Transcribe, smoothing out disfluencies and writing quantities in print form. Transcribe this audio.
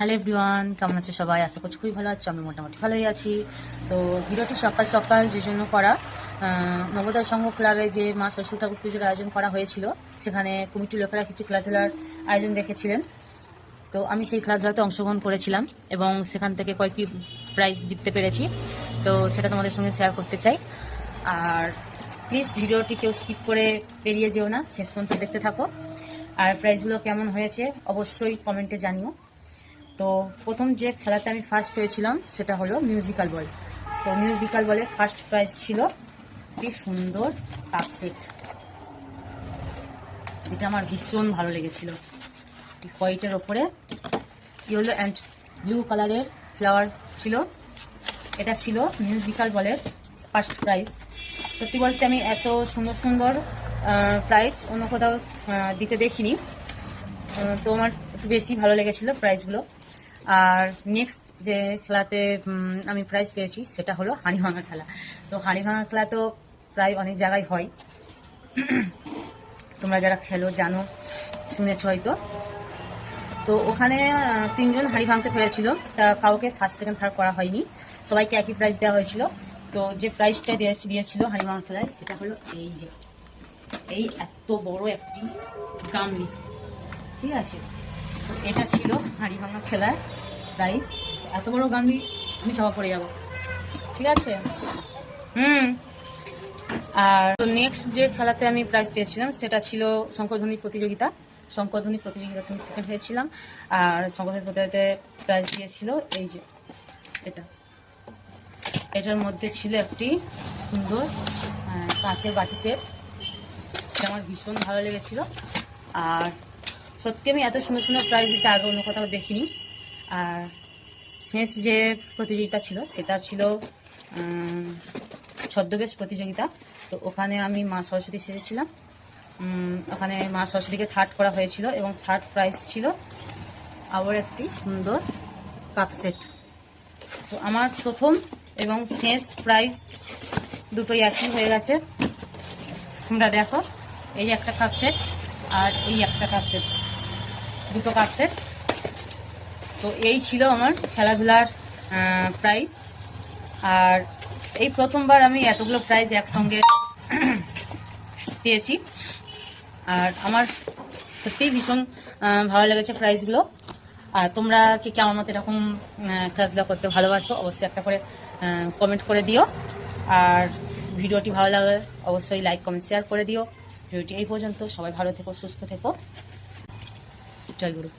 Hello everyone, কেমন আছো সবাই? আশা করছি খুবই ভালো আছো। আমি মোটামুটি ভালোই আছি। তো ভিডিওটি সকাল সকাল যে জন্য করা, নবোদয় সংঘ ক্লাবে যে মা ষষ্ঠী ঠাকুর পুজোর আয়োজন করা হয়েছিল, সেখানে কমিটির লোকেরা কিছু খেলাধুলার আয়োজন রেখেছিলেন। তো আমি সেই খেলাধুলাতে অংশগ্রহণ করেছিলাম এবং সেখান থেকে কয়েকটি প্রাইজ জিততে পেরেছি। তো সেটা তোমাদের সঙ্গে শেয়ার করতে চাই। আর প্লিজ ভিডিওটি কেউ স্কিপ করে পেরিয়ে যেও না, শেষ পর্যন্ত দেখতে থাকো। আর প্রাইজগুলো কেমন হয়েছে অবশ্যই কমেন্টে জানিও। তো প্রথম যে খেলাতে আমি ফার্স্ট হয়েছিলাম সেটা হলো মিউজিক্যাল বল। তো মিউজিক্যাল বলে ফার্স্ট প্রাইজ ছিল কি সুন্দর কাপ সেট, যেটা আমার ভীষণ ভালো লেগেছিল। হোয়াইটের ওপরে ইয়েলো অ্যান্ড ব্লু কালারের ফ্লাওয়ার ছিল। এটা ছিল মিউজিক্যাল বলের ফার্স্ট প্রাইজ। সত্যি বলতে আমি এত সুন্দর সুন্দর প্রাইজ অন্য কোথাও দিতে দেখিনি। তো আমার একটু বেশি ভালো লেগেছিল প্রাইজগুলো। আর নেক্সট যে খেলাতে আমি প্রাইজ পেয়েছি সেটা হলো হাঁড়ি ভাঙা খেলা। তো হাঁড়ি ভাঙা খেলা তো প্রায় অনেক জায়গায় হয়, তোমরা যারা খেলো জানো, শুনেছ হয়তো। তো ওখানে তিনজন হাঁড়ি ভাঙতে পেরেছিল, তা কাউকে ফার্স্ট সেকেন্ড থার্ড করা হয়নি, সবাইকে একই প্রাইজ দেওয়া হয়েছিল। তো যে প্রাইজটা দিয়েছিল হাঁড়ি ভাঙা খেলায় সেটা হলো এই এত বড় একটি গামলি, ঠিক আছে। তো এটা ছিল হাঁড়ি ভাঙা খেলার প্রাইজ। এত বড় গামলি আমি চাপা পড়ে যাব, ঠিক আছে। আর তো নেক্সট যে খেলাতে আমি প্রাইজ পেয়েছিলাম সেটা ছিল শঙ্খধ্বনি প্রতিযোগিতা। শঙ্খধ্বনি প্রতিযোগিতাতে আমি সেকেন্ড হয়েছিলাম। আর শঙ্খধ্বনি প্রতিযোগিতাতে প্রাইজ দিয়েছিল এই যে এটার মধ্যে ছিল একটি সুন্দর কাঁচের বাটি সেট, এটা আমার ভীষণ ভালো লেগেছিল। আর সত্যি আমি এত সুন্দর সুন্দর প্রাইজ দিতে আগে অন্য কোথাও দেখিনি। আর শেষ যে প্রতিযোগিতা ছিল সেটা ছিল ছদ্মবেশ প্রতিযোগিতা। তো ওখানে আমি মা সরস্বতী সেজেছিলাম। ওখানে মা সরস্বতীকে থার্ড করা হয়েছিল এবং থার্ড প্রাইজ ছিল আবার একটি সুন্দর কাপ সেট। তো আমার প্রথম এবং শেষ প্রাইজ দুটোই একই হয়ে গেছে। তোমরা দেখো, এই একটা কাপ সেট আর এই একটা কাপ সেট, দুটো কাপ সেট। তো এই ছিল আমার খেলাধুলার প্রাইজ। আর এই প্রথমবার আমি এতগুলো প্রাইজ একসঙ্গে পেয়েছি। আর আমার সত্যিই ভীষণ ভালো লেগেছে প্রাইজগুলো। আর তোমরা কি আমার মতো এরকম খেলাধুলা করতে ভালোবাসো অবশ্যই একটা করে কমেন্ট করে দিও। আর ভিডিওটি ভালো লাগলে অবশ্যই লাইক কমেন্ট শেয়ার করে দিও। ভিডিওটি এই পর্যন্ত। সবাই ভালো থেকো, সুস্থ থেকো। জয় গুরু।